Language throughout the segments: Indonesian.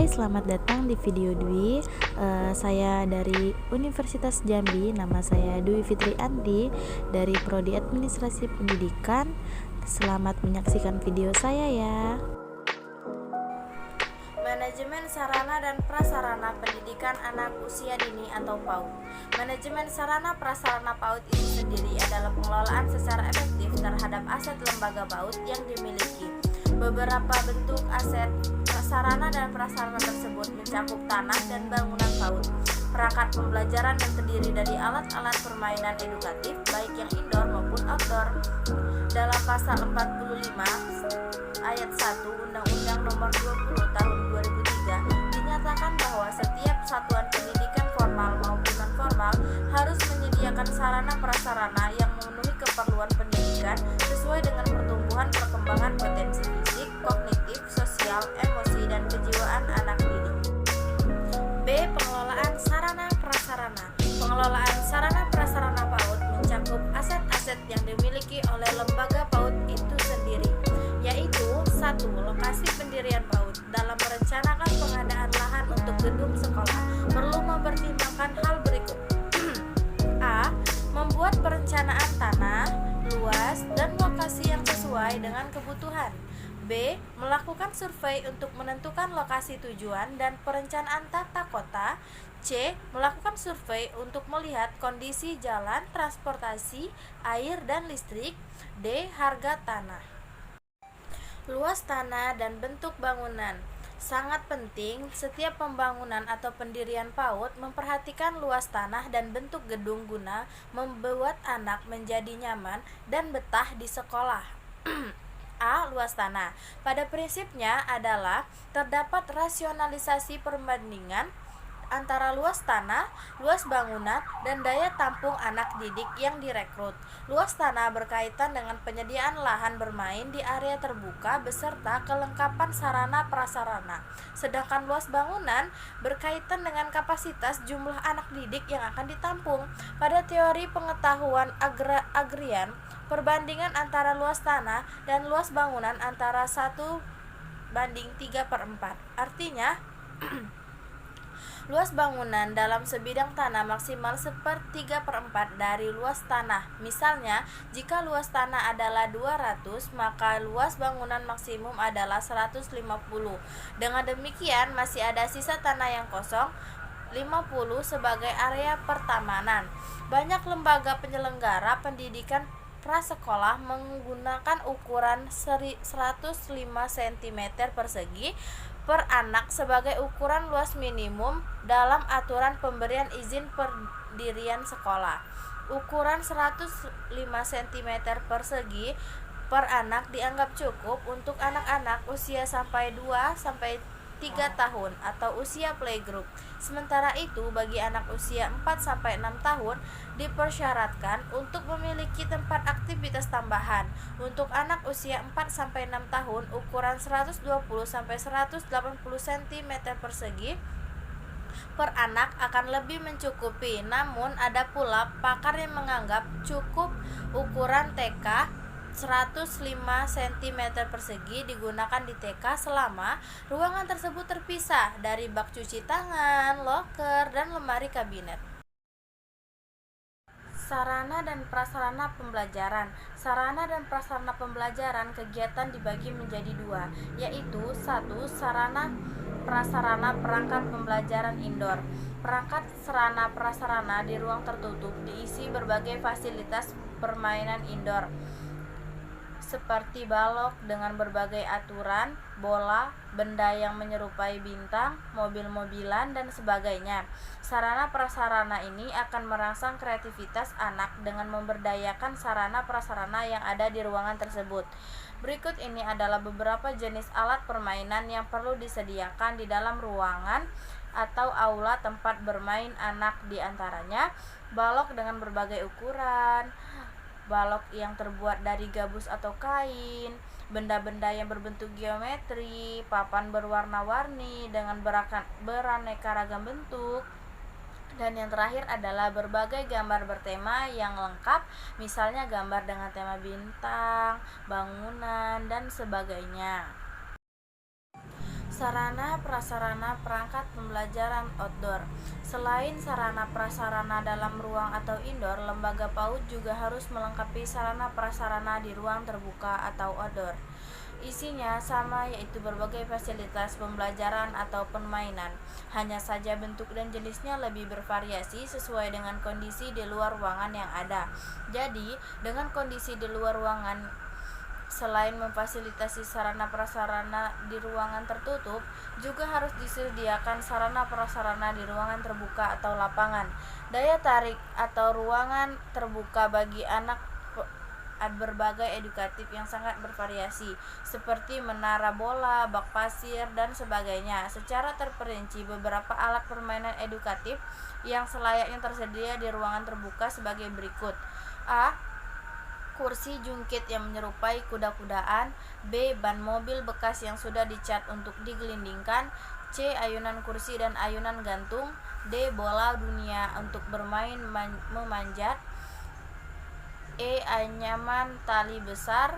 Hai, selamat datang di video Dwi. Saya dari Universitas Jambi. Nama saya Dwi Fitri Andi dari Prodi Administrasi Pendidikan. Selamat menyaksikan video saya ya. Manajemen sarana dan prasarana pendidikan anak usia dini atau PAUD. Manajemen sarana prasarana PAUD itu sendiri adalah pengelolaan secara efektif terhadap aset lembaga PAUD yang dimiliki. Beberapa bentuk aset sarana dan prasarana tersebut mencakup tanah dan bangunan PAUD, perangkat pembelajaran yang terdiri dari alat-alat permainan edukatif baik yang indoor maupun outdoor. Dalam pasal 45 ayat 1 Undang-Undang Nomor 20 Tahun 2003 dinyatakan bahwa setiap satuan pendidikan formal maupun non formal harus menyediakan sarana prasarana yang memenuhi keperluan pendidikan sesuai dengan pertumbuhan perkembangan potensi fisik, kognitif, sosial, emosi, dan kejiwaan anak didik. B. Pengelolaan sarana prasarana. Pengelolaan sarana prasarana PAUD mencakup aset-aset yang dimiliki oleh lembaga PAUD itu sendiri, yaitu 1. Lokasi pendirian PAUD. Dalam merencanakan pengadaan lahan untuk gedung sekolah, perlu mempertimbangkan hal berikut. A. Membuat perencanaan tanah, luas, dan lokasi yang sesuai dengan kebutuhan. B. Melakukan survei untuk menentukan lokasi tujuan dan perencanaan tata kota. C. Melakukan survei untuk melihat kondisi jalan, transportasi, air, dan listrik. D. Harga tanah. Luas tanah dan bentuk bangunan. Sangat penting setiap pembangunan atau pendirian PAUD memperhatikan luas tanah dan bentuk gedung guna membuat anak menjadi nyaman dan betah di sekolah. A. Luas tanah. Pada prinsipnya adalah terdapat rasionalisasi perbandingan antara luas tanah, luas bangunan, dan daya tampung anak didik yang direkrut. Luas tanah berkaitan dengan penyediaan lahan bermain di area terbuka beserta kelengkapan sarana prasarana. Sedangkan luas bangunan berkaitan dengan kapasitas jumlah anak didik yang akan ditampung. Pada teori pengetahuan agrarian, perbandingan antara luas tanah dan luas bangunan antara 1:3/4. Artinya, luas bangunan dalam sebidang tanah maksimal 1/3/4 dari luas tanah. Misalnya, jika luas tanah adalah 200, maka luas bangunan maksimum adalah 150. Dengan demikian, masih ada sisa tanah yang kosong 50 sebagai area pertamanan. Banyak lembaga penyelenggara pendidikan prasekolah menggunakan ukuran 105 cm persegi per anak sebagai ukuran luas minimum dalam aturan pemberian izin pendirian sekolah. Ukuran 105 cm persegi per anak dianggap cukup untuk anak-anak usia sampai 2-3 tahun atau usia playgroup. Sementara itu, bagi anak usia 4-6 tahun dipersyaratkan untuk memiliki tempat aktivitas tambahan. Untuk anak usia 4-6 tahun, ukuran 120-180 cm persegi per anak akan lebih mencukupi. Namun, ada pula pakar yang menganggap cukup ukuran TK 105 cm persegi digunakan di TK selama ruangan tersebut terpisah dari bak cuci tangan, loker, dan lemari kabinet. Sarana dan prasarana pembelajaran. Sarana dan prasarana pembelajaran kegiatan dibagi menjadi dua, yaitu 1. Sarana prasarana perangkat pembelajaran indoor. Perangkat sarana prasarana di ruang tertutup diisi berbagai fasilitas permainan indoor seperti balok dengan berbagai aturan, bola, benda yang menyerupai bintang, mobil-mobilan, dan sebagainya. Sarana prasarana ini akan merangsang kreativitas anak dengan memberdayakan sarana prasarana yang ada di ruangan tersebut. Berikut ini adalah beberapa jenis alat permainan yang perlu disediakan di dalam ruangan atau aula tempat bermain anak, di antaranya balok dengan berbagai ukuran, balok yang terbuat dari gabus atau kain, benda-benda yang berbentuk geometri, papan berwarna-warni dengan beraneka ragam bentuk, dan yang terakhir adalah berbagai gambar bertema yang lengkap, misalnya gambar dengan tema bintang, bangunan, dan sebagainya. Sarana prasarana perangkat pembelajaran outdoor. Selain sarana prasarana dalam ruang atau indoor, lembaga PAUD juga harus melengkapi sarana prasarana di ruang terbuka atau outdoor. Isinya sama, yaitu berbagai fasilitas pembelajaran atau permainan. Hanya saja bentuk dan jenisnya lebih bervariasi sesuai dengan kondisi di luar ruangan yang ada. Jadi, dengan kondisi di luar ruangan, selain memfasilitasi sarana prasarana di ruangan tertutup, juga harus disediakan sarana prasarana di ruangan terbuka atau lapangan. Daya tarik atau ruangan terbuka bagi anak berbagai edukatif yang sangat bervariasi, seperti menara bola, bak pasir, dan sebagainya. Secara terperinci, beberapa alat permainan edukatif yang selayaknya tersedia di ruangan terbuka sebagai berikut. A. Kursi jungkit yang menyerupai kuda-kudaan. B. Ban mobil bekas yang sudah dicat untuk digelindingkan. C. Ayunan kursi dan ayunan gantung. D. Bola dunia untuk bermain memanjat. E. Anyaman tali besar.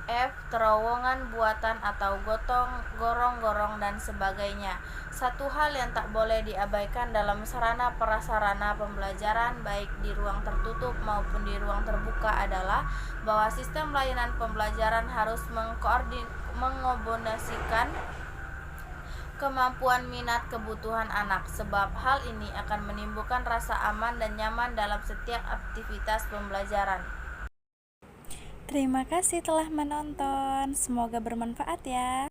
F. Terowongan buatan atau gorong-gorong dan sebagainya. Satu hal yang tak boleh diabaikan dalam sarana prasarana pembelajaran baik di ruang tertutup maupun di ruang terbuka adalah bahwa sistem layanan pembelajaran harus mengombinasikan kemampuan minat kebutuhan anak, sebab hal ini akan menimbulkan rasa aman dan nyaman dalam setiap aktivitas pembelajaran. Terima kasih telah menonton, semoga bermanfaat ya.